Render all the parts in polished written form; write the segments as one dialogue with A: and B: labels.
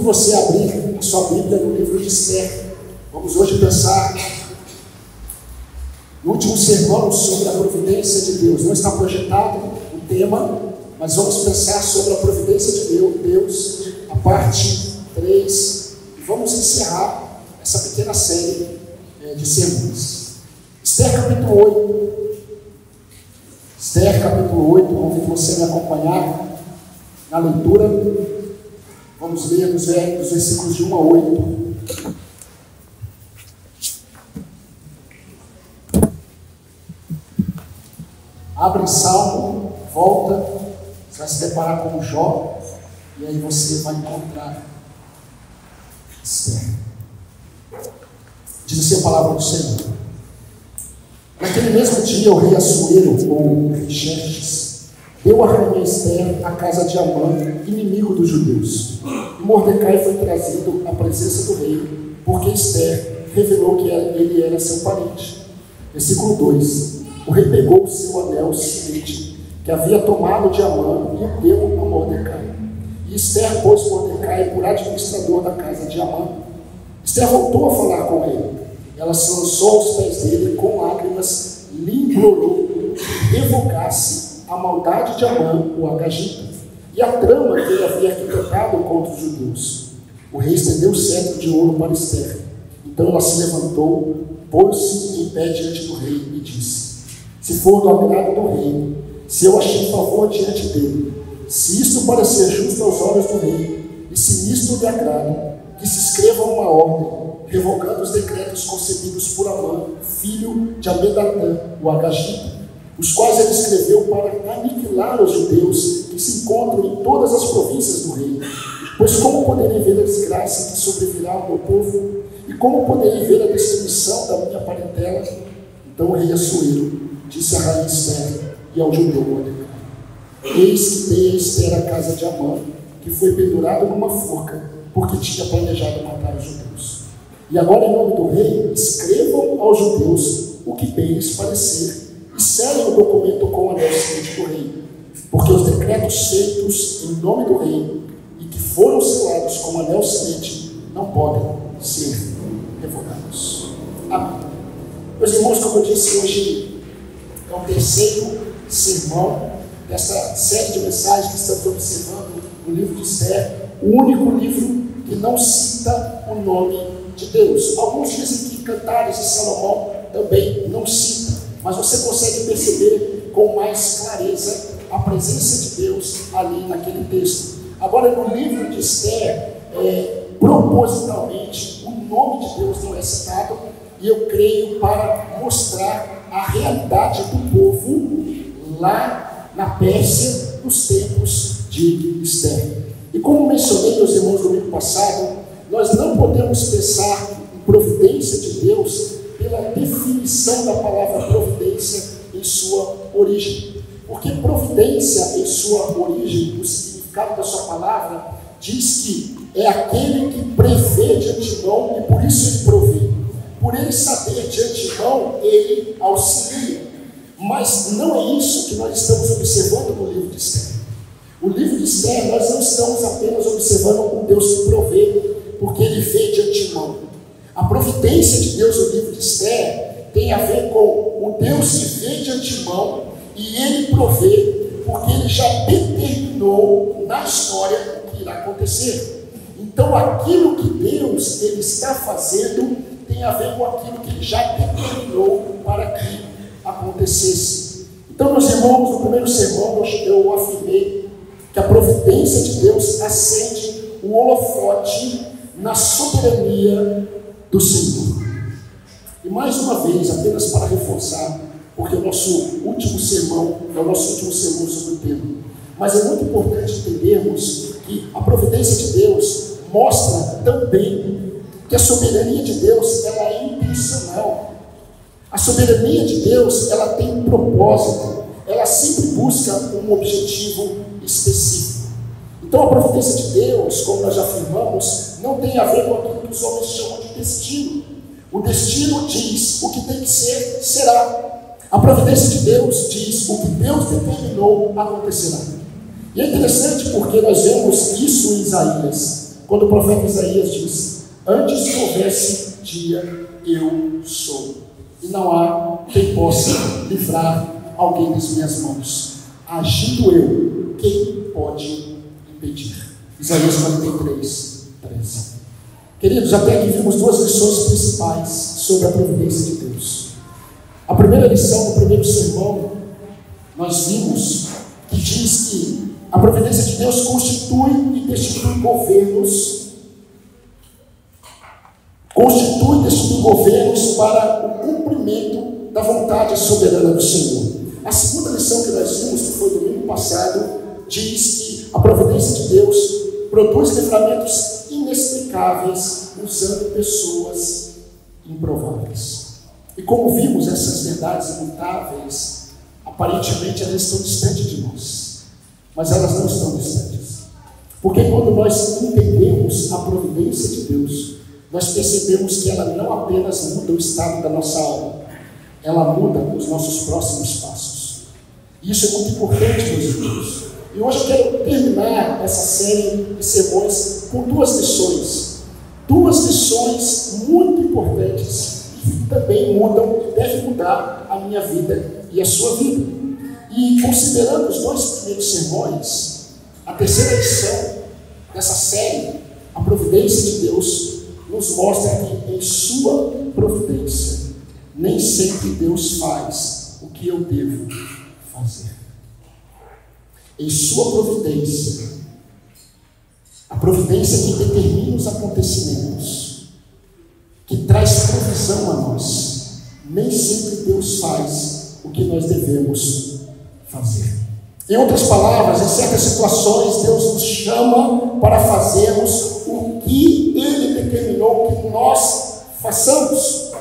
A: você abrir a sua Bíblia no livro de Esther. Vamos hoje pensar no último sermão sobre a providência de Deus. Não está projetado o tema, mas vamos pensar sobre a providência de Deus, a parte 3, e vamos encerrar essa pequena série de sermões. Esther capítulo 8. Esther capítulo 8, convido você a me acompanhar na leitura. Vamos ler dos versículos de 1 a 8. Abre o Salmo, volta, você vai se deparar com o Jó, e aí você vai encontrar Esther. Diz assim a palavra do Senhor. Naquele mesmo dia, o rei Assuero, ou rei Xerxes, deu a rainha Esther à casa de Amã, inimigo dos judeus. E Mordecai foi trazido à presença do rei, porque Esther revelou que ele era seu parente. Versículo 2. O rei pegou o seu anel cinete, que havia tomado de Amã, e o deu a Mordecai. E Esther pôs Mordecai por administrador da casa de Amã. Esther voltou a falar com ele. Ela se lançou aos pés dele e com lágrimas lhe implorou que revogasse a maldade de Amã, o agagita, e a trama que ele havia arquitetado contra os judeus. O rei estendeu o cetro de ouro para Esther. Então ela se levantou, pôs-se em pé diante do rei e disse: se for do agrado do rei, se eu achei favor diante dele, se isto parecer justo aos olhos do rei, e se nisto lhe agrada, que se escreva uma ordem, revogando os decretos concebidos por Amã, filho de Amedatã, o agagita, os quais ele escreveu para aniquilar os judeus que se encontram em todas as províncias do rei. Pois como poderei ver a desgraça que sobrevirá ao meu povo? E como poderei ver a destruição da minha parentela? Então o rei Assuero disse a rainha Esther e ao judeu Mordecai: eis que dei a Esther a casa de Amã, que foi pendurado numa forca, porque tinha planejado matar os judeus. E agora, em nome do rei, escrevam aos judeus o que bem lhes parecer, e selem o documento com o anel cinete do rei, porque os decretos feitos em nome do rei, e que foram selados com o anel cinete, não podem ser revogados. Amém. Meus irmãos, como eu disse, hoje é o terceiro sermão dessa série de mensagens que estamos observando no livro de Esther, o único livro que não cita o nome de Deus. Alguns dizem que Cantares de Salomão também não cita, mas você consegue perceber com mais clareza a presença de Deus ali naquele texto. Agora, no livro de Esther, propositalmente, o nome de Deus não é citado, e eu creio para mostrar a realidade do povo lá na Pérsia, nos tempos de Esther. E como mencionei, meus irmãos, no domingo passado, nós não podemos pensar em providência de Deus pela definição da palavra providência em sua origem. Porque providência em sua origem, o significado da sua palavra, diz que é aquele que prevê de antemão e por isso ele provê. Por ele saber de antemão, ele auxilia. Mas não é isso que nós estamos observando no livro de Esther. O livro de Esther, nós não estamos apenas observando um Deus que provê, porque ele vê de antemão. A providência de Deus no livro de Esther tem a ver com o Deus que vê de antemão e ele provê, porque ele já determinou na história o que irá acontecer. Então aquilo que Deus ele está fazendo tem a ver com aquilo que ele já determinou para que acontecesse. Então, meus irmãos, no primeiro sermão eu afirmei que a providência de Deus acende o holofote na soberania do Senhor. E mais uma vez, apenas para reforçar, porque o nosso último sermão é o nosso último sermão sobre o tema, mas é muito importante entendermos que a providência de Deus mostra também que a soberania de Deus ela é intencional. A soberania de Deus ela tem um propósito, ela sempre busca um objetivo específico. Então a providência de Deus, como nós já afirmamos, não tem a ver com aquilo que os homens chamam de destino. O destino diz o que tem que ser, será. A providência de Deus diz o que Deus determinou acontecerá. E é interessante porque nós vemos isso em Isaías. quando o profeta Isaías diz: antes que houvesse dia, eu sou, e não há quem possa livrar alguém das minhas mãos. Agindo eu, quem pode impedir? Isaías 43, 13. Queridos, até aqui vimos duas lições principais sobre a providência de Deus. A primeira lição do primeiro sermão, nós vimos que diz que a providência de Deus constitui e destitui governos para o cumprimento da vontade soberana do Senhor. A segunda lição que nós vimos, que foi domingo passado, diz que a providência de Deus produz livramentos inexplicáveis usando pessoas improváveis. E como vimos, essas verdades imutáveis, aparentemente elas estão distantes de nós, mas elas não estão distantes, porque quando nós entendemos a providência de Deus, nós percebemos que ela não apenas muda o estado da nossa alma, ela muda os nossos próximos passos. E isso é muito importante, meus irmãos. E hoje eu quero terminar essa série de sermões com duas lições muito importantes, que também mudam e devem mudar a minha vida e a sua vida. E considerando os dois primeiros sermões, a terceira lição dessa série, a providência de Deus, nos mostra que em sua providência, nem sempre Deus faz o que eu devo fazer. Em sua providência, a providência que determina os acontecimentos, que traz provisão a nós, nem sempre Deus faz o que nós devemos fazer. Em outras palavras, em certas situações, Deus nos chama para fazermos o que Ele determinou que nós façamos.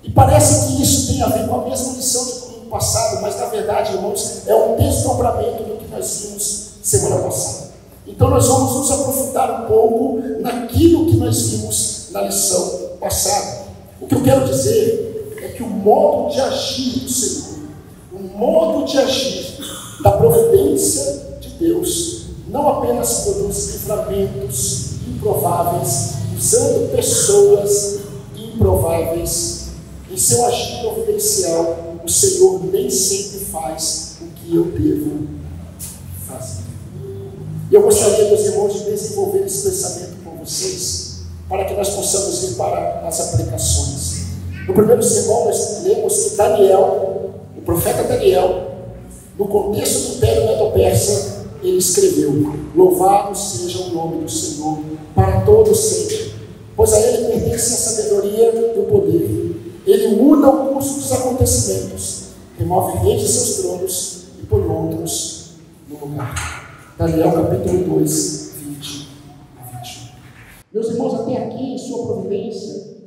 A: E parece que isso tem a ver com a mesma lição de domingo passado, mas na verdade, irmãos, é um desdobramento do que nós vimos semana passada. Então nós vamos nos aprofundar um pouco naquilo que nós vimos na lição passada. O que eu quero dizer é que o modo de agir do Senhor, o modo de agir da providência de Deus, não apenas produz livramentos improváveis, usando pessoas improváveis. Em seu agir providencial, o Senhor nem sempre faz o que eu devo fazer. E eu gostaria, meus irmãos, de desenvolver esse pensamento com vocês, para que nós possamos ir para as aplicações. No primeiro sermão, nós lemos que Daniel, o profeta Daniel, no contexto do Império Medo-Persa, ele escreveu: louvado seja o nome do Senhor para todos sempre, pois a ele pertence a sabedoria e o poder. Ele muda o curso dos acontecimentos, remove reis de seus tronos e põe outros no lugar. Daniel capítulo 2, 20 a 21. Meus irmãos, até aqui em sua providência,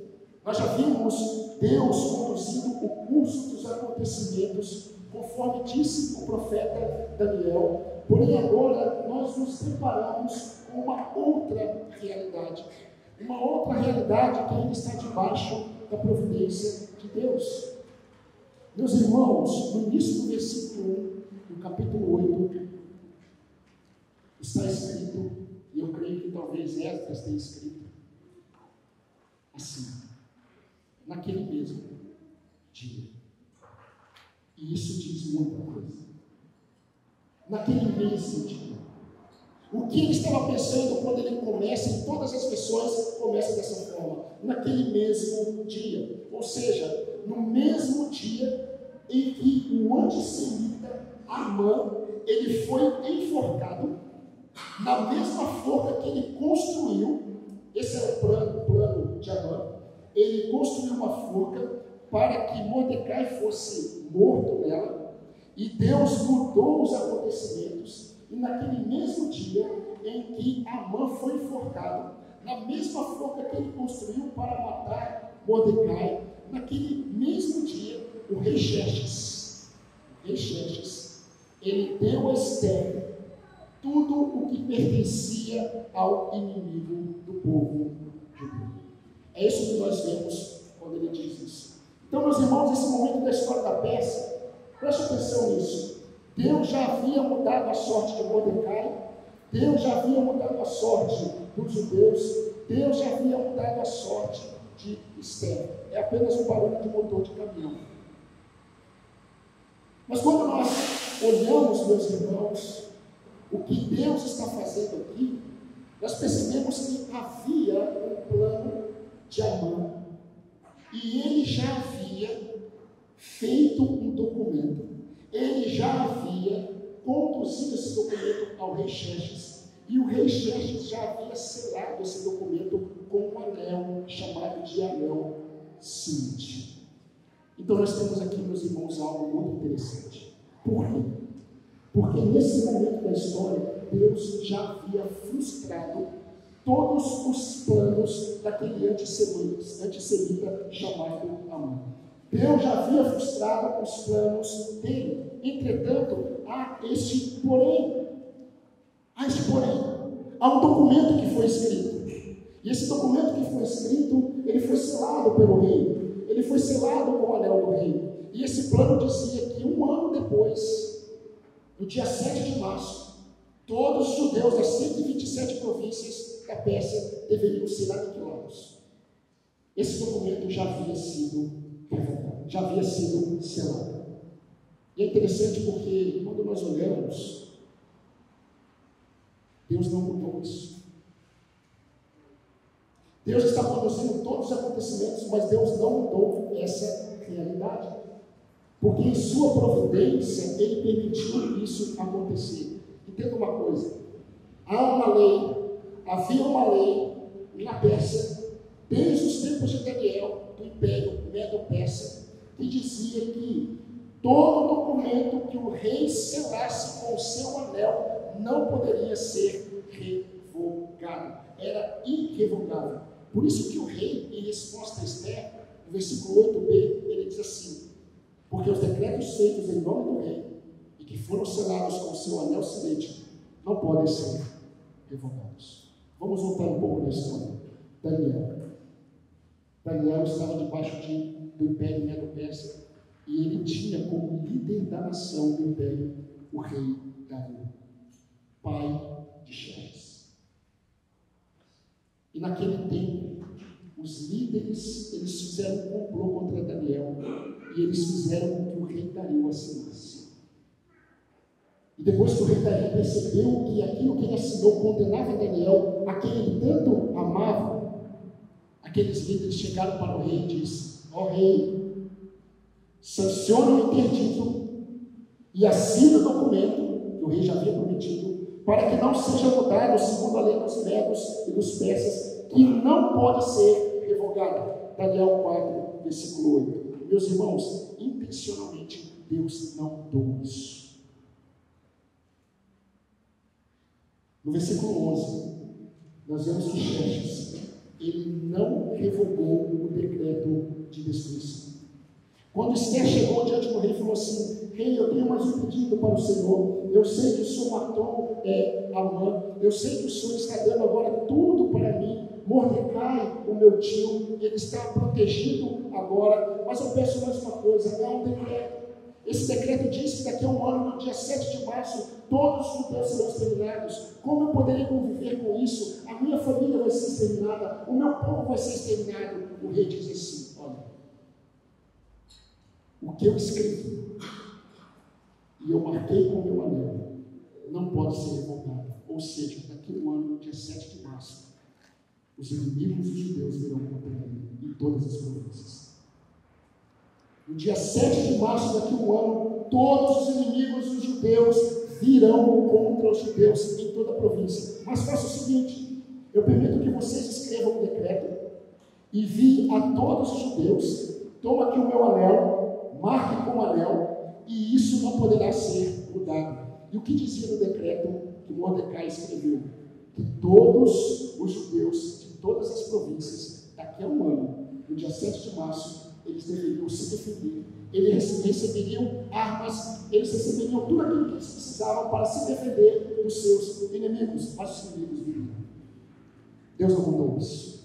A: nós já vimos Deus conduzindo o curso dos acontecimentos, conforme disse o profeta Daniel. Porém agora nós nos deparamos com uma outra realidade que ainda está debaixo da providência de Deus. Meus irmãos, no início do versículo 1, do capítulo 8, está escrito, e eu creio que talvez Esdras tenha escrito assim: naquele mesmo dia. E isso diz muita coisa. Naquele mesmo dia. O que ele estava pensando quando ele começa, e todas as pessoas começam dessa forma, naquele mesmo dia. Ou seja, no mesmo dia em que o antissemita Amã, ele foi enforcado, na mesma forca que ele construiu. Esse era o plano de Amã. Ele construiu uma forca para que Mordecai fosse morto nela, e Deus mudou os acontecimentos. E naquele mesmo dia em que Amã foi enforcado, na mesma forca que ele construiu para matar Mordecai, naquele mesmo dia, o rei Xerxes, ele deu a Esther tudo o que pertencia ao inimigo do povo judeu. É isso que nós vemos quando ele diz isso. Então, meus irmãos, nesse momento da história da Pérsia, preste atenção nisso. Deus já havia mudado a sorte de Mordecai, Deus já havia mudado a sorte dos judeus, Deus já havia mudado a sorte de Esther. É apenas um barulho de motor de caminhão. Mas quando nós olhamos, meus irmãos, o que Deus está fazendo aqui, nós percebemos que havia um plano de Amã, e ele já havia feito um documento, ele já havia conduzido esse documento ao rei Xerxes, e o rei Xerxes já havia selado esse documento com um anel chamado de anel síntio. Então nós temos aqui, meus irmãos, algo muito interessante. Por quê? Porque nesse momento da história, Deus já havia frustrado todos os planos daquele antissemita chamado Amã. Deus já havia frustrado os planos dele. Entretanto, há este porém. Há um documento que foi escrito. E esse documento que foi escrito, ele foi selado pelo rei. Ele foi selado com o anel do rei. E esse plano dizia que um ano depois, no dia 7 de março, todos os judeus das 127 províncias da Pérsia deveriam ser aniquilados. Esse documento já havia sido revogado, já havia sido selado. E é interessante porque quando nós olhamos, Deus não mudou isso. Deus está conduzindo todos os acontecimentos, mas Deus não mudou essa realidade. Porque em sua providência, Ele permitiu isso acontecer. Entenda uma coisa, havia uma lei na Pérsia, desde os tempos de Daniel, do Império Medo-Persa, que dizia que todo documento que o rei selasse com o seu anel não poderia ser revogado. Era irrevogável. Por isso que o rei, em resposta a Esther, no versículo 8b, ele diz assim: porque os decretos feitos em nome do rei e que foram selados com o seu anel silente não podem ser revogados. Vamos voltar um pouco na história. Daniel estava debaixo do Império Medo-Persa e ele tinha como líder da nação do Império o rei Dario, pai de Xerxes. E naquele tempo, os líderes, eles fizeram um complô contra Daniel e eles fizeram com que o rei Dario assinasse. E depois que o rei Dario percebeu que aquilo que ele assinou condenava Daniel, a quem ele tanto amava, aqueles líderes chegaram para o rei e disseram: ó rei, sanciona o interdito e assina o documento que o rei já havia prometido, para que não seja mudado segundo a lei dos medos e dos persas, que não pode ser revogado. Daniel 4, versículo 8. Meus irmãos, intencionalmente Deus não mudou isso. No versículo 11, nós vemos que Xerxes, ele não revogou o decreto de destruição. Quando Esther chegou diante do rei e falou assim: rei, eu tenho mais um pedido para o Senhor. Eu sei que o Senhor matou Amã, eu sei que o Senhor está dando agora tudo para mim. Mordecai, o meu tio, ele está protegido agora, mas eu peço mais uma coisa: há um decreto. Esse decreto diz que daqui a um ano, no dia 7 de março, todos os judeus serão exterminados. Como eu poderei conviver com isso? A minha família vai ser exterminada, o meu povo vai ser exterminado. O rei diz assim: olha, o que eu escrevi e eu marquei com o meu anel não pode ser revogado. Ou seja, daqui a um ano, no dia 7 de março, os inimigos dos judeus virão contra ele em todas as províncias. No dia 7 de março, daqui a um ano, todos os inimigos dos judeus virão contra os judeus em toda a província. Mas faça o seguinte: eu permito que vocês escrevam um decreto, envie a todos os judeus, toma aqui o meu anel, marque com o anel, e isso não poderá ser mudado. E o que dizia no decreto que Mordecai escreveu? Que todos os judeus de todas as províncias, daqui a um ano, no dia 7 de março, eles deveriam se defender, eles receberiam armas, eles receberiam tudo aquilo que eles precisavam para se defender dos seus inimigos, mas os inimigos viriam. Deus não mudou isso.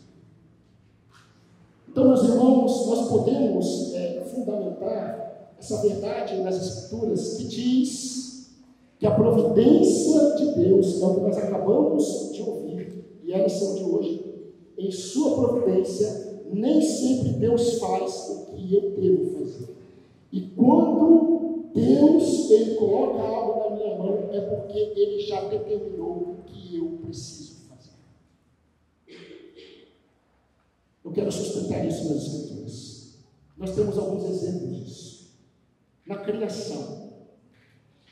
A: Então, meus irmãos, nós podemos fundamentar essa verdade nas Escrituras, que diz que a providência de Deus é o que nós acabamos de ouvir, e E a lição de hoje: em sua providência, nem sempre Deus faz o que eu devo fazer. E quando Deus ele coloca algo na minha mão, é porque Ele já determinou o que eu preciso fazer. Eu quero sustentar isso nas Escrituras. Nós temos alguns exemplos disso. Na criação.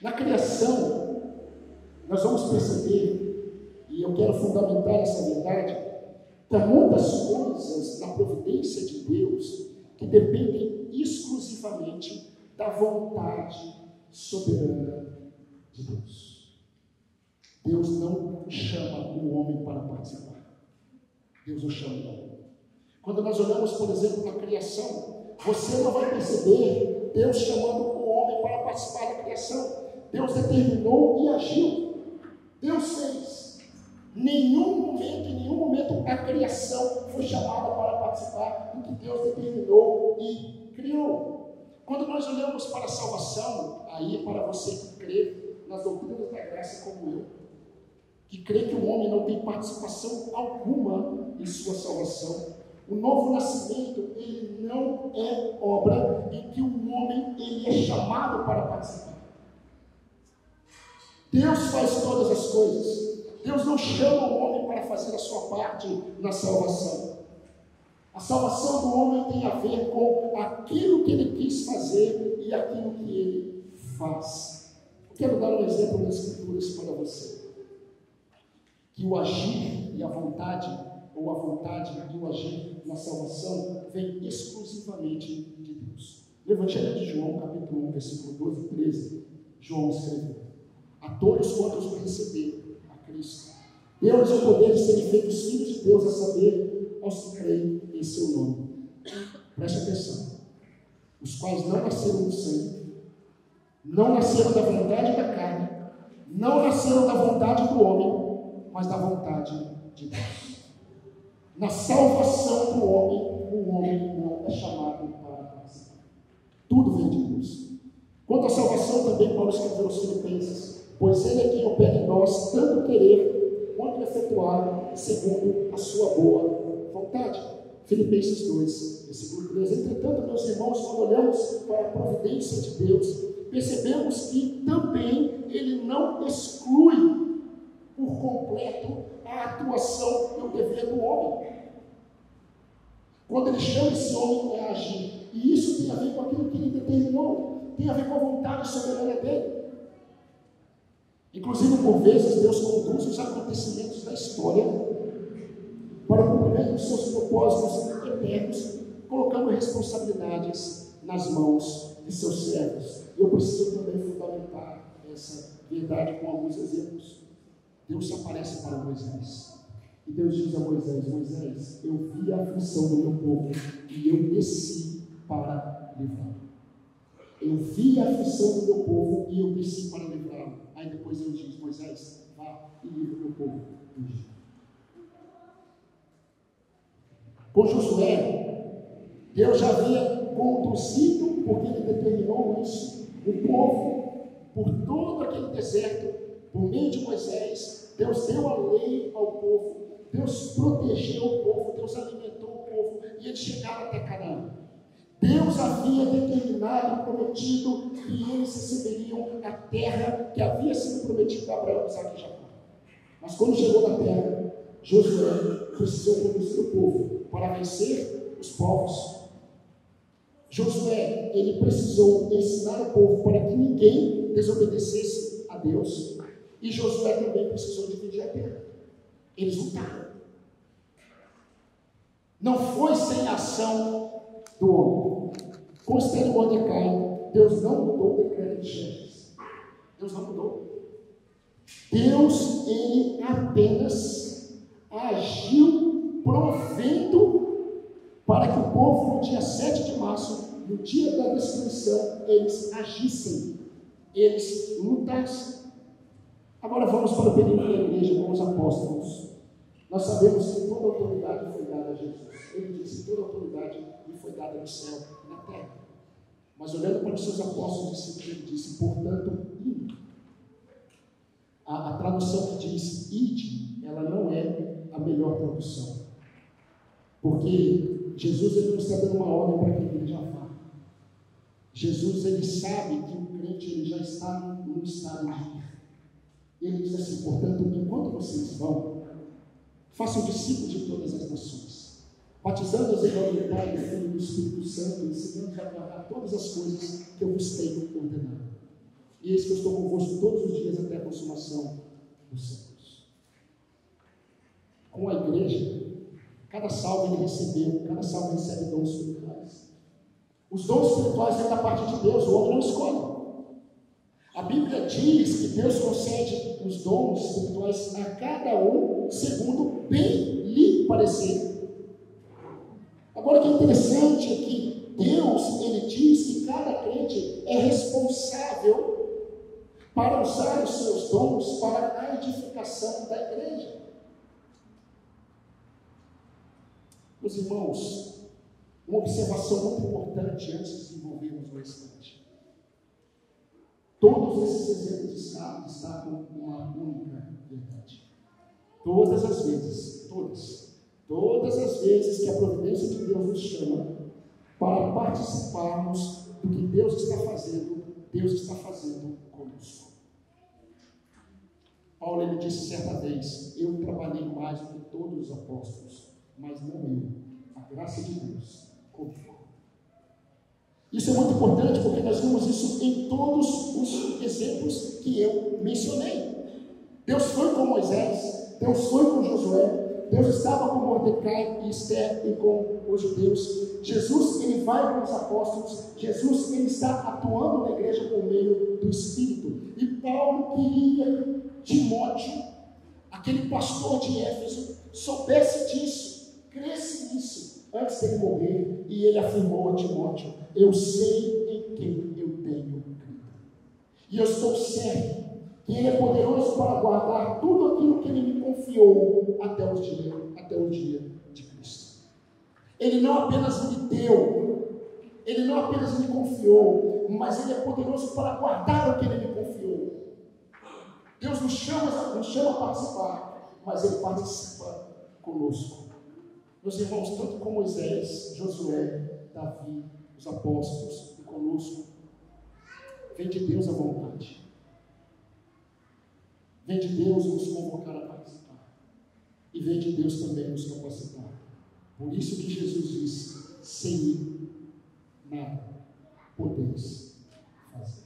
A: Na criação, nós vamos perceber, e eu quero fundamentar essa verdade, que há muitas coisas na providência de Deus que dependem exclusivamente da vontade soberana de Deus. Deus não chama o homem para participar. Deus o chama o homem. Quando nós olhamos, por exemplo, na criação, você não vai perceber Deus chamando o homem para participar da criação. Deus determinou e agiu. Deus fez. Em nenhum momento a criação foi chamada para participar do que Deus determinou e criou. Quando nós olhamos para a salvação, aí para você que crê nas doutrinas da graça como eu, que crê que o homem não tem participação alguma em sua salvação, o novo nascimento, ele não é obra em que o homem ele é chamado para participar. Deus faz todas as coisas. Deus não chama o homem para fazer a sua parte na salvação. A salvação do homem tem a ver com aquilo que ele quis fazer e aquilo que ele faz. Eu quero dar um exemplo das Escrituras para você. Que o agir e a vontade, ou a vontade e o agir na salvação, vem exclusivamente de Deus. No Evangelho de João, capítulo 1, versículo 12 e 13, João escreveu: a todos quantos o receberam, a Cristo, deu-lhes o poder de serem feitos filhos de Deus, a saber, aos que creem em seu nome. Preste atenção. Os quais não nasceram do sangue, não nasceram da vontade da carne, não nasceram da vontade do homem, mas da vontade de Deus. Na salvação do homem, o homem não é chamado para participar. Tudo vem de Deus. Quanto à salvação, também Paulo escreveu aos Filipenses: pois ele é quem opera em nós tanto querer quanto efetuar segundo a sua boa vontade. Filipenses 2, versículo 13. Entretanto, meus irmãos, quando olhamos para a providência de Deus, percebemos que também ele não exclui por completo a atuação e o dever do homem. Quando ele chama esse homem a agir, e isso tem a ver com aquilo que ele determinou, tem a ver com a vontade soberana dele. Inclusive, por vezes, Deus conduz os acontecimentos da história para o cumprimento dos seus propósitos eternos, colocando responsabilidades nas mãos de seus servos. E eu preciso também fundamentar essa verdade com alguns exemplos. Deus se aparece para Moisés. E Deus diz a Moisés: Moisés, eu vi a aflição do meu povo e eu desci para livrá-lo. Eu vi a aflição do meu povo e eu desci para livrá-lo. Aí depois Deus diz: Moisés, vá e livre o meu povo do Egito. Com Josué, Deus já havia conduzido, porque ele determinou isso, o povo por todo aquele deserto, por meio de Moisés. Deus deu a lei ao povo, Deus protegeu o povo, Deus alimentou o povo, e eles chegaram até Canaã. Deus havia determinado e prometido que eles receberiam a terra que havia sido prometida a Abraão, Isaque e Jacó. Mas quando chegou na terra, Josué precisou conduzir o povo para vencer os povos. Josué, ele precisou ensinar o povo para que ninguém desobedecesse a Deus. E Josué também precisou dividir a terra. Eles lutaram. Não foi sem a ação do homem. Considere Mordecai. Deus não mudou o decreto de Xerxes. Deus não mudou. Deus, ele apenas agiu provendo para que o povo, no dia 7 de março, no dia da destruição, eles agissem, eles lutassem. Agora vamos para o período da igreja com os apóstolos. Nós sabemos que toda autoridade foi dada a Jesus. Ele disse: toda autoridade lhe foi dada no céu e na terra. Mas olhando para os seus apóstolos, ele disse: portanto, ide. A tradução que diz ide, ela não é a melhor tradução. Porque Jesus ele não está dando uma ordem para que a igreja vá. Jesus ele sabe que o crente ele já está num estado de ir. Ele diz assim, portanto, enquanto vocês vão, façam discípulos de todas as nações, batizando-os em nome do Pai, do Filho e do Espírito Santo, ensinando-os a guardar todas as coisas que eu vos tenho ordenado. E eis que eu estou convosco todos os dias até a consumação dos séculos. Com a igreja, cada salvo ele recebeu, cada salvo recebe dons espirituais. Os dons espirituais vêm da parte de Deus, o homem não escolhe. A Bíblia diz que Deus concede os dons espirituais a cada um segundo bem lhe parecer. Agora o que é interessante é que Deus ele diz que cada crente é responsável para usar os seus dons para a edificação da igreja. Meus irmãos, uma observação muito importante antes de desenvolvermos o restante. Todos esses exemplos destacam uma única verdade. Todas as vezes que a providência de Deus nos chama para participarmos do que Deus está fazendo conosco. Paulo ele disse certa vez, eu trabalhei mais do que todos os apóstolos, mas não eu, a graça de Deus comigo. Isso é muito importante porque nós vemos isso em todos os exemplos que eu mencionei. Deus foi com Moisés, Deus foi com Josué, Deus estava com Mordecai e Esther e com os judeus. Jesus ele vai com os apóstolos, Jesus ele está atuando na igreja por meio do Espírito. E Paulo queria Timóteo, aquele pastor de Éfeso, soubesse disso, cresce nisso, antes dele morrer, e ele afirmou a Timóteo, eu sei em quem eu tenho crido, e eu estou certo que ele é poderoso para guardar tudo aquilo que ele me confiou até o dia de Cristo. Ele não apenas me deu, ele não apenas me confiou, mas ele é poderoso para guardar o que ele me confiou. Deus nos chama a participar, mas ele participa conosco. Meus irmãos, tanto como Moisés, Josué, Davi, os apóstolos e conosco, vem de Deus a vontade. Vem de Deus nos convocar a participar. E vem de Deus também nos capacitar. Por isso que Jesus disse, sem mim, nada podeis fazer.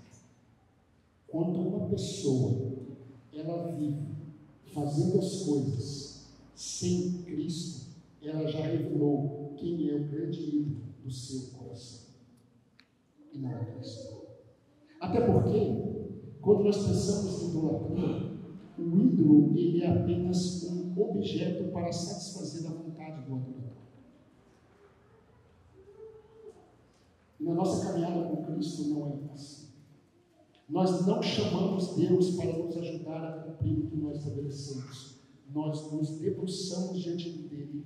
A: Quando uma pessoa, ela vive fazendo as coisas sem Cristo, ela já revelou quem é o grande ídolo do seu coração. E não é Cristo. Até porque, quando nós pensamos em idolatria, o ídolo ele é apenas um objeto para satisfazer a vontade do adorador. E na nossa caminhada com Cristo não é assim. Nós não chamamos Deus para nos ajudar a cumprir o que nós estabelecemos. Nós nos debruçamos diante dele,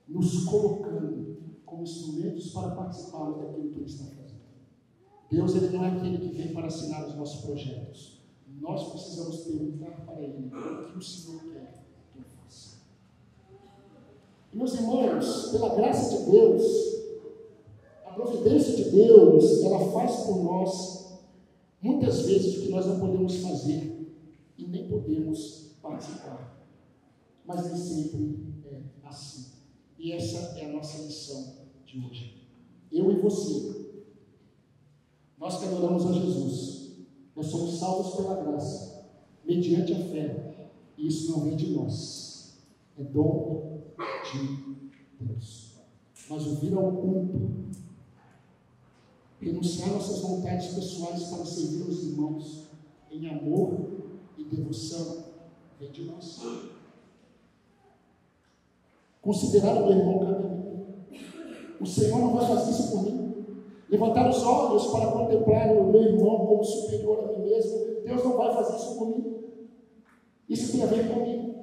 A: nos colocando como instrumentos para participarmos daquilo que ele está fazendo. Deus ele não é aquele que vem para assinar os nossos projetos. Nós precisamos perguntar para ele o que o Senhor quer que eu faça. E, meus irmãos, pela graça de Deus, a providência de Deus, ela faz por nós muitas vezes o que nós não podemos fazer e nem podemos participar. Mas nem sempre é assim. E essa é a nossa lição de hoje. Eu e você, nós que adoramos a Jesus, nós somos salvos pela graça, mediante a fé. E isso não vem de nós, é dom de Deus. Nós ouvir ao culto, renunciar nossas vontades pessoais para servir os irmãos em amor e devoção, vem de nós. Considerar o meu irmão cabe a mim. O Senhor não vai fazer isso por mim. Levantar os olhos para contemplar o meu irmão como superior a mim mesmo, Deus não vai fazer isso por mim. Isso tem a ver comigo.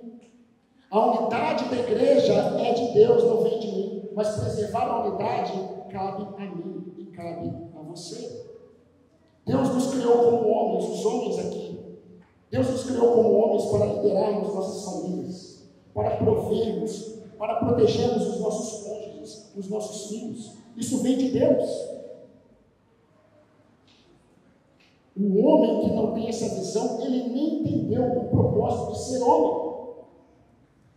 A: A unidade da igreja é de Deus, não vem de mim. Mas preservar a unidade cabe a mim e cabe a você. Deus nos criou como homens, os homens aqui. Deus nos criou como homens para liderarmos nossas famílias. para provermos, para protegermos os nossos cônjuges, os nossos filhos. Isso vem de Deus. O homem que não tem essa visão, ele nem entendeu o propósito de ser homem.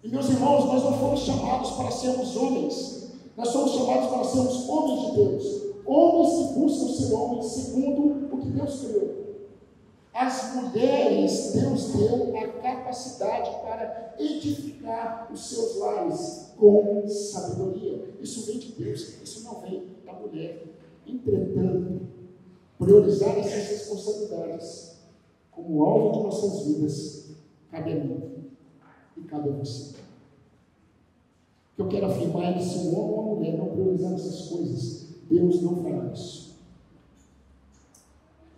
A: E meus irmãos, nós não fomos chamados para sermos homens, nós somos chamados para sermos homens de Deus. Homens que buscam ser homens segundo o que Deus criou. As mulheres, Deus deu a capacidade para edificar os seus lares com sabedoria. Isso vem de Deus, isso não vem da mulher. Entretanto, priorizar essas responsabilidades como alvo de nossas vidas cabe a mim e cabe a você. O que eu quero afirmar é que se um homem ou uma mulher não priorizar essas coisas, Deus não fará isso.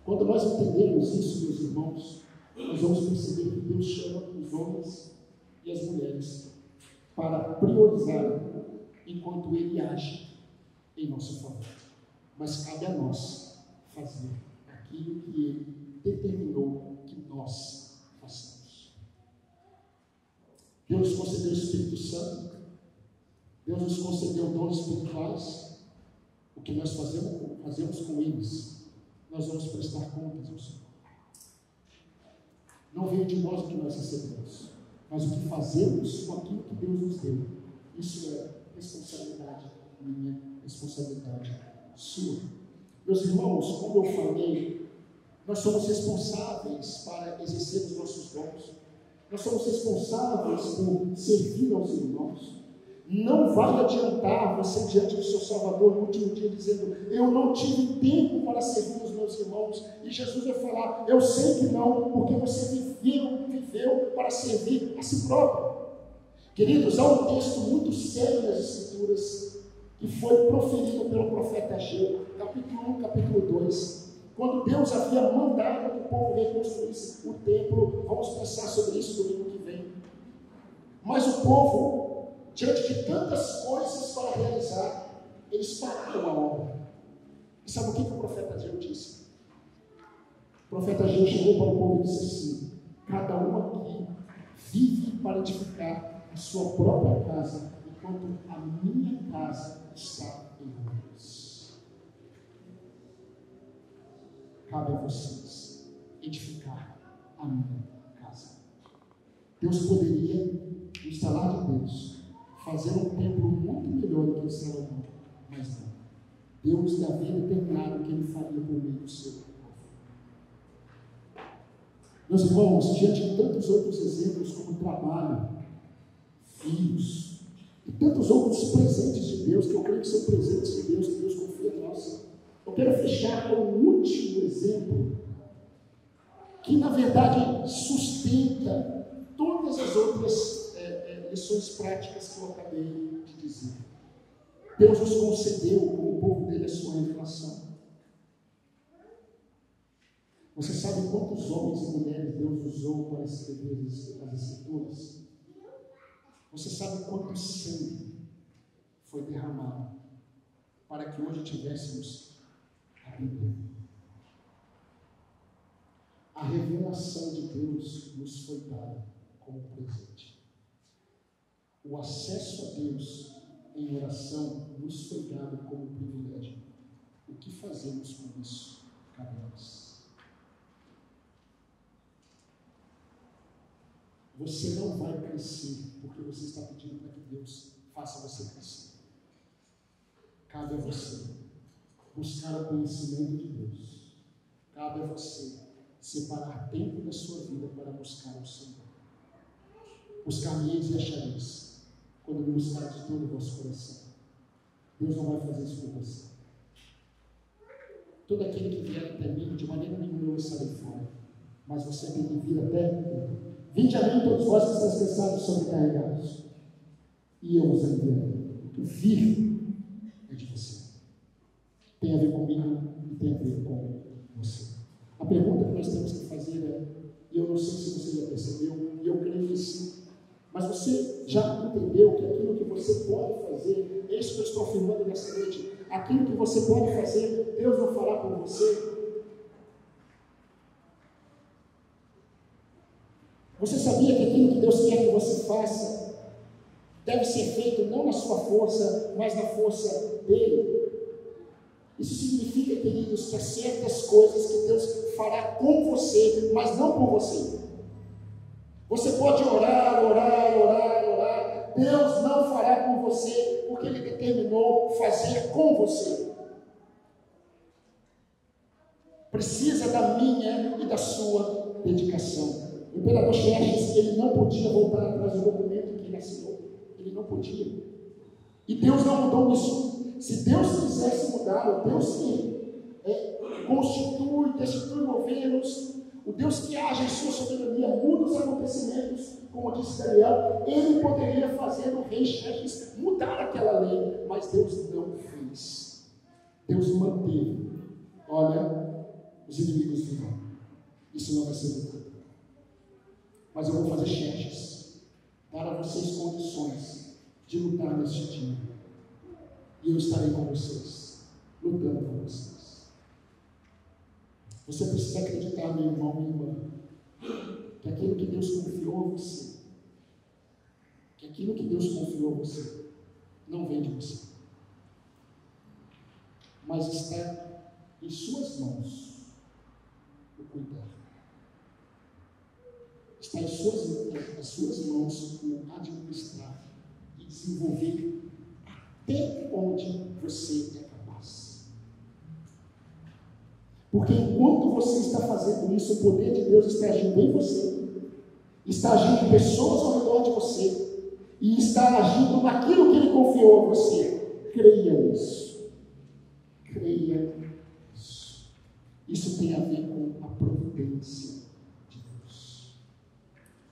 A: Quando nós entendemos isso, meus irmãos, nós vamos perceber que Deus chama os homens e as mulheres para priorizar enquanto Ele age em nosso favor. Mas cabe a nós fazer aquilo que Ele determinou que nós façamos. Deus nos concedeu o Espírito Santo, Deus nos concedeu dons espirituais. O que nós fazemos com eles, nós vamos prestar contas ao Senhor. Não veio de nós o que nós recebemos, mas o que fazemos com aquilo que Deus nos deu. Isso é responsabilidade minha, responsabilidade sua. Meus irmãos, como eu falei, nós somos responsáveis para exercer os nossos dons. Nós somos responsáveis por servir aos irmãos. Não vai adiantar você diante do seu Salvador no último dia dizendo: eu não tive tempo para servir os meus irmãos. E Jesus vai falar: eu sei que não, porque você viveu para servir a si próprio. Queridos, há um texto muito sério nas Escrituras que foi proferido pelo profeta Ageu, capítulo 1, capítulo 2, quando Deus havia mandado que o povo reconstruísse o templo. Vamos pensar sobre isso domingo que vem. Mas o povo, diante de tantas coisas para realizar, eles pararam a obra. E sabe o que o profeta Ageu disse? O profeta Ageu chegou para o povo e disse assim: cada um aqui vive para edificar a sua própria casa, enquanto a minha casa está em ruínas. Cabe a vocês edificar a minha casa. Deus poderia, no estalar de Deus, fazer um templo muito melhor do que o Salomão, mas não. Deus havia determinado que ele faria por meio do seu povo. Meus irmãos, diante de tantos outros exemplos como trabalho, filhos e tantos outros presentes de Deus, que eu creio que são presentes de Deus, que Deus confia em nós, eu quero fechar com um último exemplo que na verdade sustenta todas as outras lições práticas que eu acabei de dizer. Deus nos concedeu, como o povo dele, a sua revelação. Você sabe quantos homens e mulheres Deus usou para escrever as Escrituras? Você sabe quanto sangue foi derramado para que hoje tivéssemos a Bíblia? A revelação de Deus nos foi dada como presente. O acesso a Deus em oração nos foi dado como privilégio. O que fazemos com isso? Cabe a nós. Você não vai crescer porque você está pedindo para que Deus faça você crescer. Cabe a você buscar o conhecimento de Deus. Cabe a você separar tempo da sua vida para buscar o Senhor. Buscar-me-eis e achareis, quando me buscar de todo o vosso coração. Deus não vai fazer isso por você. Todo aquele que vier até mim, de maneira nenhuma eu estarei fora, mas você tem que vir até mim. Vinde a mim todos vós que estáis cansados e sobrecarregados, e eu vos aliviarei. O vir é de você. Tem a ver comigo e tem a ver com você. A pergunta que nós temos que fazer é, e eu não sei se você já percebeu, e eu creio que sim, mas você já entendeu que aquilo que você pode fazer, é isso que eu estou afirmando nessa noite, aquilo que você pode fazer, Deus não fará por você? Você sabia que aquilo que Deus quer que você faça deve ser feito não na sua força, mas na força dele. Isso significa, queridos, que há certas coisas que Deus fará com você, mas não por você. Você pode orar, Deus não fará com você, porque Ele determinou fazer com você. Precisa da minha e da sua dedicação. O imperador Xerxes, ele não podia voltar atrás do documento que ele assinou. Ele não podia. E Deus não mudou isso. Se Deus quisesse mudar, o Deus que constitui, destitui governos, o Deus que age em sua soberania, muda os acontecimentos, como disse Daniel, ele poderia fazer o rei Xerxes mudar aquela lei, mas Deus não fez. Deus manteve. Olha, os inimigos virão. Isso não vai ser mudado. Mas eu vou fazer Xerxes, dar a vocês condições de lutar neste dia. E eu estarei com vocês, lutando com vocês. Você precisa acreditar, meu irmão, minha irmã, que aquilo que Deus confiou a você, não vem de você, mas está em suas mãos o cuidar. Está em suas mãos o administrar e desenvolver até onde você é capaz. Porque enquanto você está fazendo isso, o poder de Deus está agindo em você, está agindo em pessoas ao redor de você, e está agindo naquilo que Ele confiou a você. Creia nisso. Creia nisso. Isso tem a ver com a providência de Deus.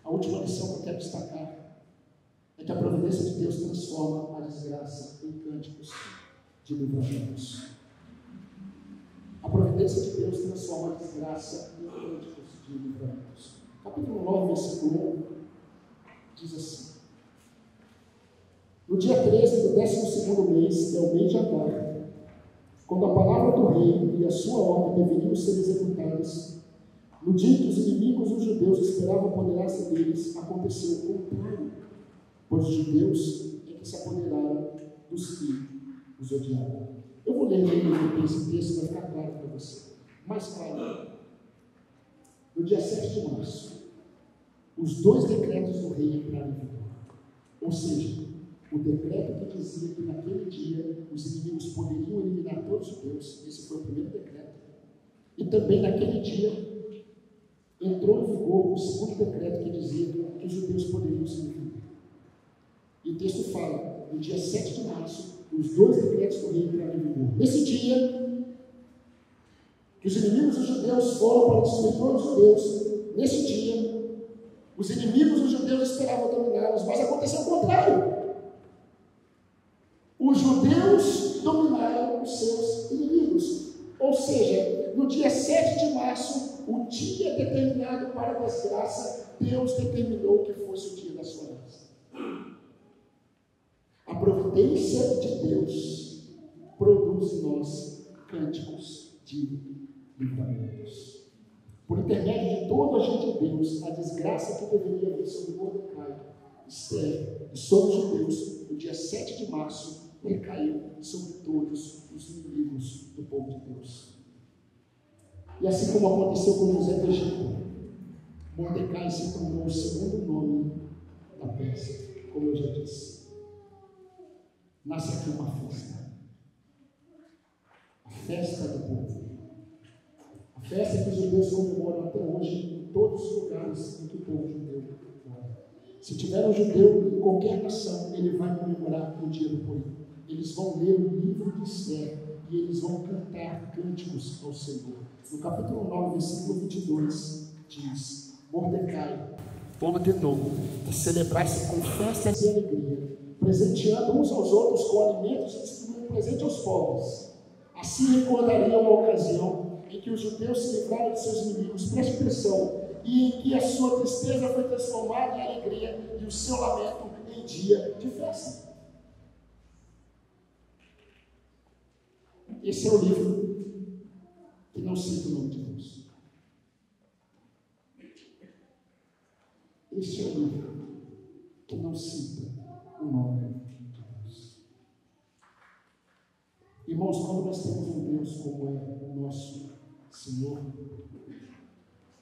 A: A última lição que eu quero destacar é que a providência de Deus transforma a desgraça em cânticos de livramentos. A providência de Deus transforma a desgraça em cânticos de livramentos. Capítulo 9, versículo 1, diz assim: no dia 13 do 12º mês, que é o mês de Adar, quando a palavra do rei e a sua ordem deveriam ser executadas, no dia em que os inimigos dos judeus esperavam apoderar-se deles, aconteceu o contrário, pois os judeus é que se apoderaram dos que os odiavam. Eu vou ler esse texto, vai ficar claro para você. Mais claro. No dia 7 de março, os 2 decretos do rei entraram em vigor. Ou seja, o decreto que dizia que naquele dia os inimigos poderiam eliminar todos os judeus, esse foi o primeiro decreto. E também naquele dia entrou em vigor o segundo decreto que dizia que os judeus poderiam se livrar. E o texto fala, no dia 7 de março, os 2 decretos do rei entraram em vigor. Nesse dia, que os inimigos dos judeus foram para destruir todos os judeus, nesse dia, os inimigos dos judeus esperavam dominá-los, mas aconteceu o contrário. Os judeus dominaram os seus inimigos. Ou seja, no dia 7 de março, o dia determinado para a desgraça, Deus determinou que fosse o dia da sua graça. A providência de Deus produz em nós cânticos de livramentos. Por intermédio de todo agente de Deus, a desgraça que deveria vir sobre Mordecai, Esther e sobre os judeus, no dia 7 de março, recaiu sobre todos os inimigos do povo de Deus. E assim como aconteceu com José do Egito, Mordecai se tornou o segundo nome da Pérsia, como eu já disse. Nasce aqui uma festa. A festa do povo. A festa que os judeus comemoram até hoje em todos os lugares em que o povo judeu mora. Se tiver um judeu em qualquer nação, ele vai comemorar o dia do povo. Eles vão ler o livro de Esther e eles vão cantar cânticos ao Senhor. No capítulo 9, versículo 22, diz: Mordecai ordenou que celebrasse com festas e alegria, presenteando uns aos outros com alimentos e distribuindo presente aos pobres. Assim recordariam a ocasião em que os judeus se livraram de seus inimigos, preste atenção, e em que a sua tristeza foi transformada em alegria e o seu lamento em dia de festa. Esse é o livro que não cita o nome de Deus. Este é o livro que não cita o nome Irmãos, quando nós temos um Deus como é o nosso Senhor,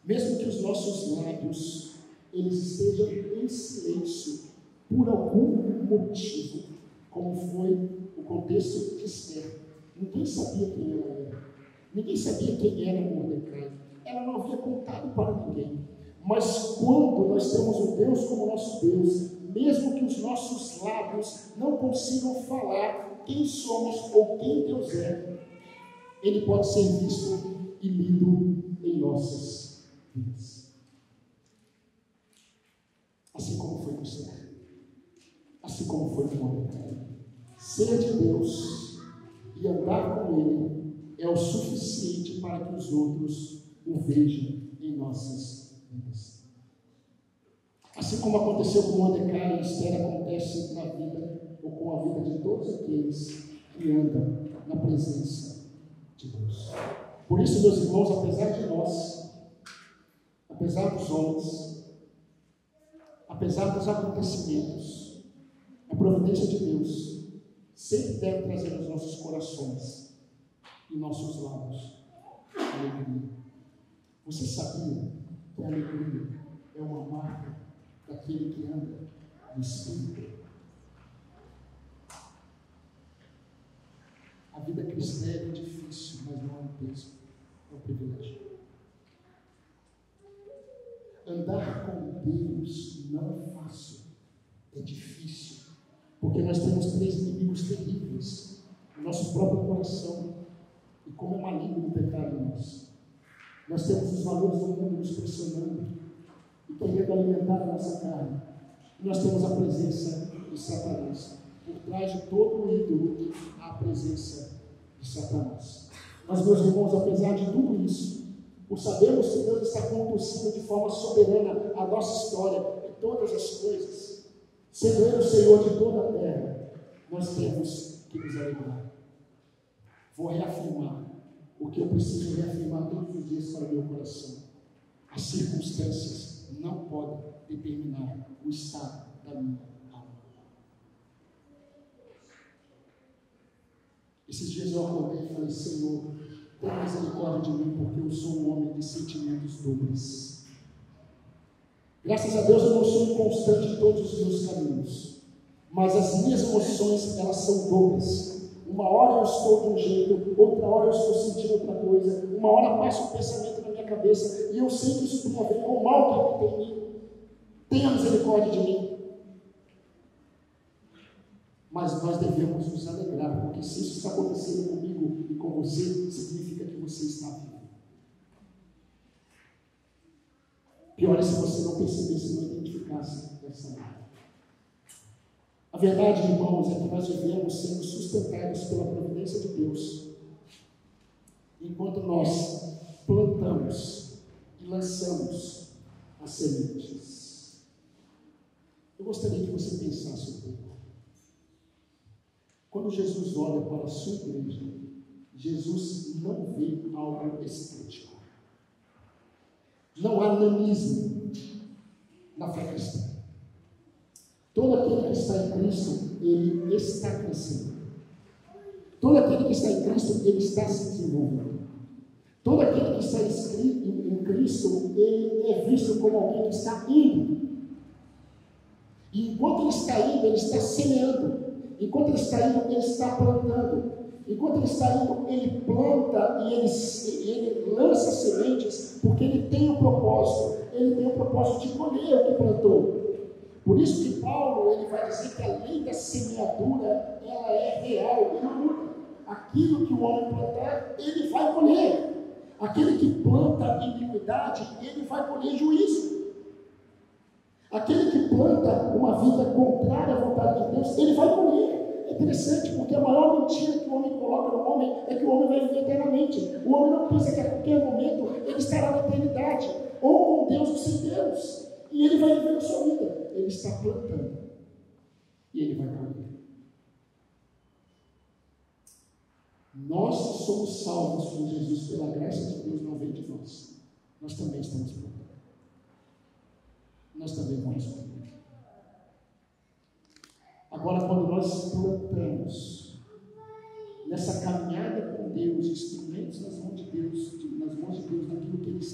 A: mesmo que os nossos lábios eles estejam em silêncio por algum motivo, como foi o contexto de Esther, ninguém sabia quem ela era, ninguém sabia quem era Mordecai, ela não havia contado para ninguém. Mas quando nós temos um Deus como nosso Deus, mesmo que os nossos lábios não consigam falar quem somos ou quem Deus é, Ele pode ser visto e lido em nossas vidas. Assim como foi com Esther, assim como foi com Mordecai. Ser de Deus e andar com Ele é o suficiente para que os outros o vejam em nossas vidas. Assim como aconteceu com Mordecai, Esther acontece na vida ou com a vida de todos aqueles que andam na presença de Deus. Por isso, meus irmãos, apesar de nós, apesar dos homens, apesar dos acontecimentos, a providência de Deus sempre deve trazer nos nossos corações e nossos lábios alegria. Você sabia que a alegria é uma marca daquele que anda no Espírito? A vida cristã é difícil, mas não é um peso, é um privilégio. Andar com Deus não é fácil, é difícil, porque nós temos 3 inimigos terríveis no nosso próprio coração, e como é maligno o pecado em nós. Nós temos os valores do mundo nos pressionando e querendo alimentar a nossa carne. E nós temos a presença de Satanás. Por trás de todo o ídolo, há a presença de Satanás. Mas, meus irmãos, apesar de tudo isso, por sabermos que Deus está conduzindo de forma soberana a nossa história e todas as coisas, sendo Ele o Senhor de toda a terra, nós temos que nos alegrar. Vou reafirmar o que eu preciso reafirmar todos os dias para o meu coração. As circunstâncias não podem determinar o estado da minha alma. Esses dias eu acordei e falei: Senhor, tenha misericórdia de mim, porque eu sou um homem de sentimentos dobles. Graças a Deus eu não sou inconstante em todos os meus caminhos, mas as minhas emoções, elas são dobles. Uma hora eu estou de um jeito, outra hora eu estou sentindo outra coisa, uma hora passa um pensamento na minha cabeça e eu sei que isso tem a ver com o mal que habita em mim. Tenha misericórdia de mim. Mas nós devemos nos alegrar, porque se isso está acontecendo comigo e com você, significa que você está vivo. Pior é se você não percebesse, não identificasse essa área. A verdade, irmãos, é que nós vivemos sendo sustentados pela providência de Deus, enquanto nós plantamos e lançamos as sementes. Eu gostaria que você pensasse um pouco. Quando Jesus olha para a sua igreja, Jesus não vê algo estético. Não há nanismo na fé cristã. Todo aquele que está em Cristo, ele está crescendo. Todo aquele que está em Cristo, ele está se desenvolvendo. Todo aquele que está em Cristo, ele é visto como alguém que está indo. E enquanto ele está indo, ele está semeando. Enquanto ele está indo, ele está plantando. Enquanto ele está indo, ele planta e ele lança sementes, porque ele tem um propósito. Ele tem o propósito de colher o que plantou. Por isso que Paulo ele vai dizer que a lei da semeadura ela é real e não muda. Aquilo que o homem plantar, ele vai colher. Aquele que planta iniquidade, ele vai colher juízo. Aquele que planta uma vida contrária à vontade de Deus, ele vai colher. É interessante, porque a maior mentira que o homem coloca no homem é que o homem vai viver eternamente. O homem não pensa que a qualquer momento ele estará na eternidade, ou com Deus ou sem Deus. E ele vai viver a sua vida. Ele está plantando. E ele vai colher. Nós que somos salvos por Jesus pela graça de Deus, não vem de nós. Nós também estamos plantando. Nós também vamos colher. Agora, quando nós plantamos nessa caminhada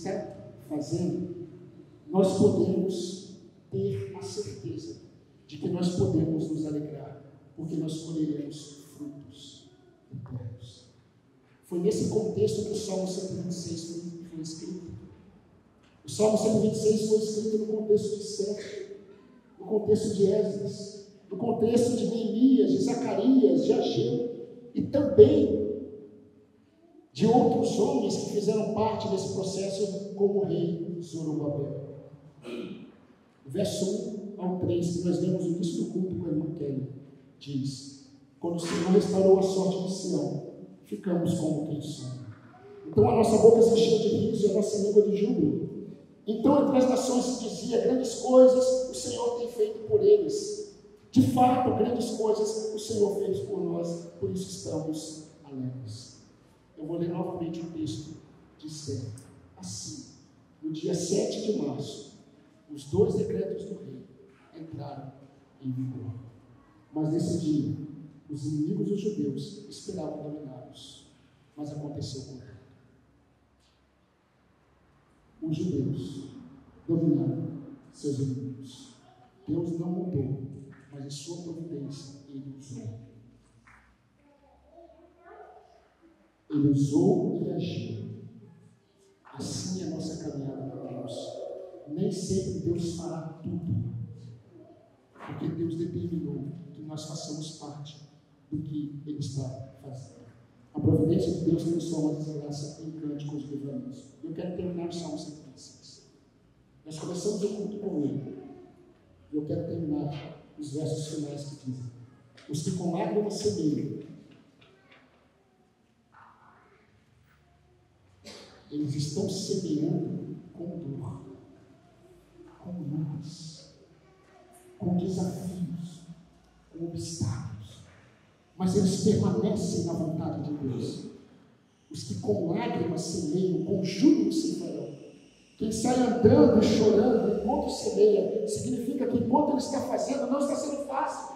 A: está fazendo, nós podemos ter a certeza de que nós podemos nos alegrar, porque nós colheremos frutos eternos. Foi nesse contexto que o Salmo 126 foi escrito. O Salmo 126 foi escrito no contexto de Sete, no contexto de Esdras, no contexto de Neemias, de Zacarias, de Ageu, e também de outros homens que fizeram parte desse processo, como o rei Zorobabel. O verso 1 ao 3, que nós lemos no início do culto com a irmã Kelly, diz: quando o Senhor restaurou a sorte de Sião, ficamos como quem sonha. Então a nossa boca se encheu de riso e a nossa língua de júbilo. Então entre as nações se dizia: grandes coisas o Senhor tem feito por eles. De fato, grandes coisas o Senhor fez por nós, por isso estamos alegres. Eu vou ler novamente o texto de Esther. Assim, no dia 7 de março, os 2 decretos do rei entraram em vigor. Mas nesse dia, os inimigos dos judeus esperavam dominá-los. Mas aconteceu o contrário. Os judeus dominaram seus inimigos. Deus não mudou, mas em sua providência ele usou. Ele usou e agiu. Assim é a nossa caminhada com Deus. Nem sempre Deus fará tudo, porque Deus determinou que nós façamos parte do que Ele está fazendo. A providência de Deus transforma a desgraça em cânticos de livramentos. Eu quero terminar o Salmo 126. Nós começamos o culto com ele. E eu quero terminar os versos finais que dizem: os que com lágrimas semeiam, eles estão semeando com dor, com lutas, com desafios, com obstáculos, mas eles permanecem na vontade de Deus. Os que com lágrimas semeiam, com júbilo ceifarão. Quem sai andando e chorando enquanto semeia, significa que enquanto ele está fazendo, não está sendo fácil.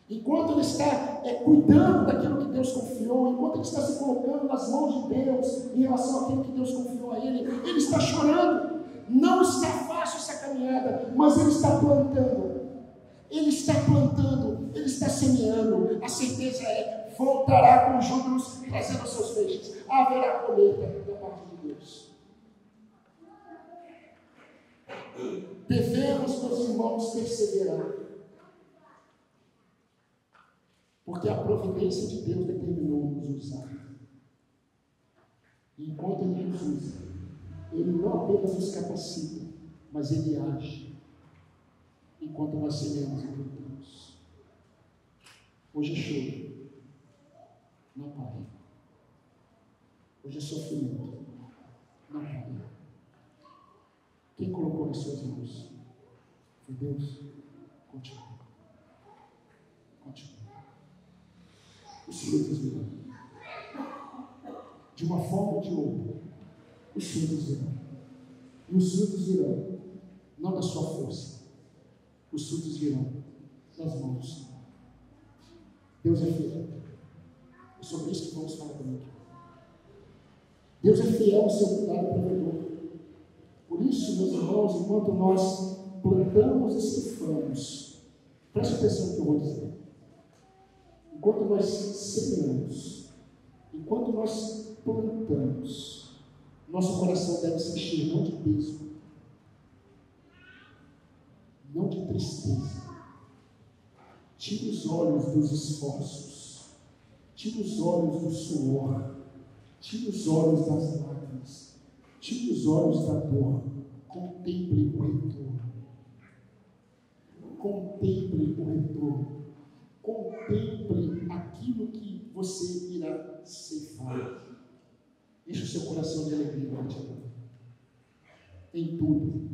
A: Enquanto ele está cuidando daquilo que Deus confiou, enquanto ele está se colocando nas mãos de Deus em relação àquilo que Deus confiou a ele, ele está chorando. Não está fácil essa caminhada, mas ele está plantando. Ele está plantando, ele está semeando. A certeza é: voltará com júbilos, trazendo os seus feixes. Haverá colheita da parte de Deus. Devemos, meus irmãos, perseverar, porque a providência de Deus determinou nos usar. E enquanto Ele nos usa, Ele não apenas nos capacita, mas Ele age enquanto nós semeamos e plantamos. Hoje é choro, não pare. Hoje é sofrimento, não pare. Quem colocou nas suas mãos? Foi Deus? Continue. Continue. Os frutos virão. De uma forma ou de outra, os frutos virão. E os frutos virão, não da sua força. Os frutos virão das mãos do Senhor. Deus é fiel. É sobre isso que vamos falar também. Deus é fiel ao seu cuidado provedor. Por isso, meus irmãos, enquanto nós plantamos e ciframos, preste atenção no que eu vou dizer. Enquanto nós semeamos, enquanto nós plantamos, nosso coração deve se encher não de peso, não de tristeza. Tire os olhos dos esforços, tire os olhos do suor, tire os olhos das lágrimas, tire os olhos da dor. Contemple o retorno. Contemple o retorno. Contemple aquilo que você irá ceifar. Enche o seu coração de alegria, gratidão. Em tudo,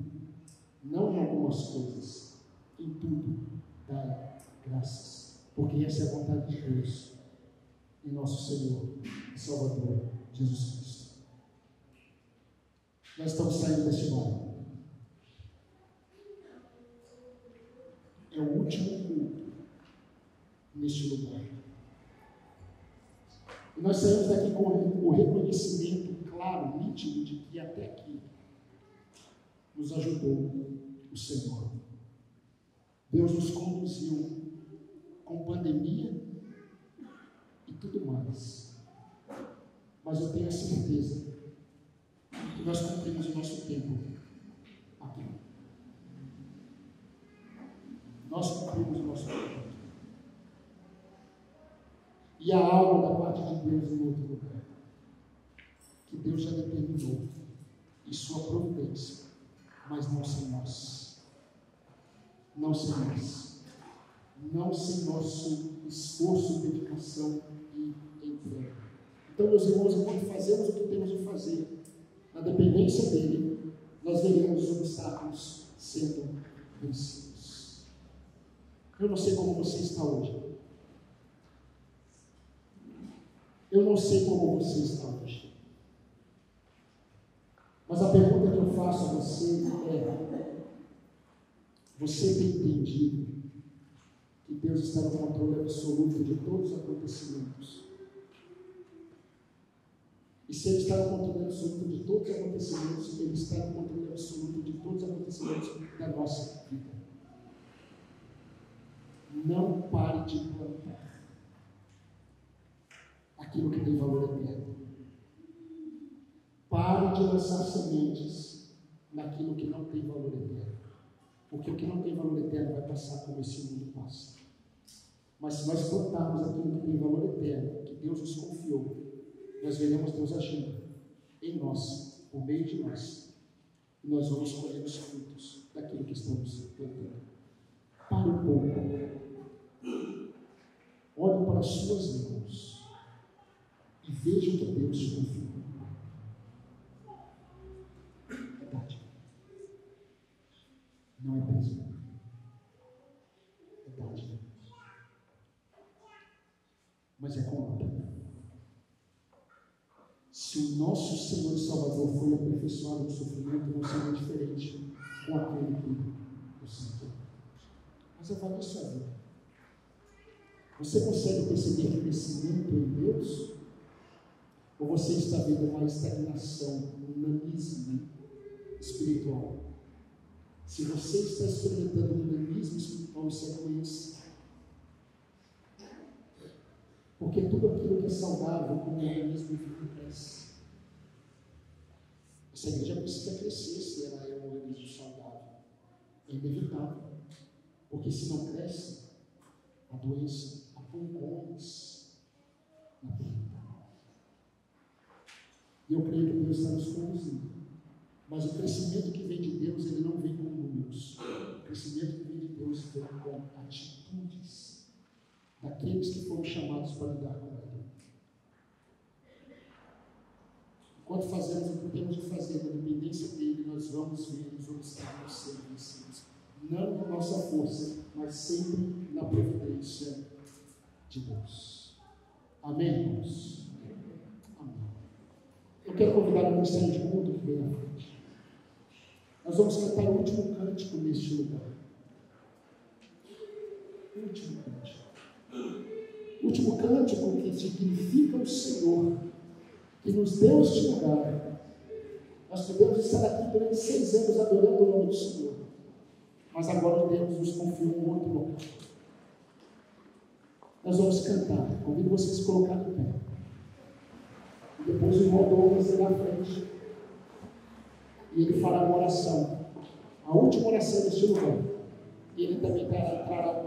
A: não em algumas coisas, em tudo, dai graças, porque essa é a vontade de Deus em nosso Senhor e Salvador Jesus Cristo. Nós estamos saindo deste vale. É o último culto neste lugar. E nós saímos daqui com o reconhecimento claro, nítido, de que até aqui nos ajudou o Senhor. Deus nos conduziu com pandemia e tudo mais. Mas eu tenho a certeza que nós cumprimos o nosso tempo aqui. Nós cumprimos o nosso tempo. E há algo da parte de Deus em outro lugar, que Deus já determinou em sua providência, mas não sem nós. Não sem nós. Não sem nosso esforço, dedicação e entrega. Então, meus irmãos, enquanto fazemos o que temos de fazer, na dependência dele, nós veremos os obstáculos sendo vencidos. Eu não sei como você está hoje. Eu não sei como você está hoje. Mas a pergunta que eu faço a você é: você tem entendido que Deus está no controle absoluto de todos os acontecimentos? E se Ele está no controle absoluto de todos os acontecimentos, Ele está no controle absoluto de todos os acontecimentos da nossa vida. Não pare de plantar aquilo que tem valor eterno. Pare de lançar sementes naquilo que não tem valor eterno. Porque o que não tem valor eterno vai passar como esse mundo passa. Mas se nós plantarmos aquilo que tem valor eterno, que Deus nos confiou, nós veremos Deus agindo em nós, por meio de nós. E nós vamos colher os frutos daquilo que estamos plantando. Pare um pouco. Olhe para as suas mãos e veja o que Deus te confiou. Verdade. Não é peso. Verdade. Mas é com lâmpada. Se o nosso Senhor e Salvador foi aperfeiçoado no sofrimento, não será diferente com aquele que o sentiu. Mas avalie sua vida. Você consegue perceber crescimento em Deus? Ou você está vendo uma estagnação, um nanismo espiritual? Se você está experimentando um nanismo espiritual, isso é doença. Porque tudo aquilo que é saudável, como o organismo vivo, cresce. Essa igreja precisa crescer se ela é um organismo saudável. É inevitável. Porque se não cresce, a doença há pulgões na vida. E eu creio que Deus está nos conduzindo. Mas o crescimento que vem de Deus, ele não vem com números. O crescimento que vem de Deus vem com atitudes daqueles que foram chamados para lidar com ele. Enquanto fazemos o que temos de fazer na dependência dele, nós vamos ver os obstáculos serem vencidos. Não na nossa força, mas sempre na providência de Deus. Amém, irmãos? Amém. Eu quero convidar o ministério de culto que vem à frente. Nós vamos cantar o último cântico neste lugar. O último cântico. O último cântico que significa o Senhor, que nos deu este lugar. Nós podemos estar aqui durante 6 anos adorando o nome do Senhor. Mas agora Deus nos confiou um outro local. Nós vamos cantar. Convido vocês a se colocar de pé. E depois o irmão Douglas irá à frente. E ele fará uma oração. A última oração deste lugar. E ele também trará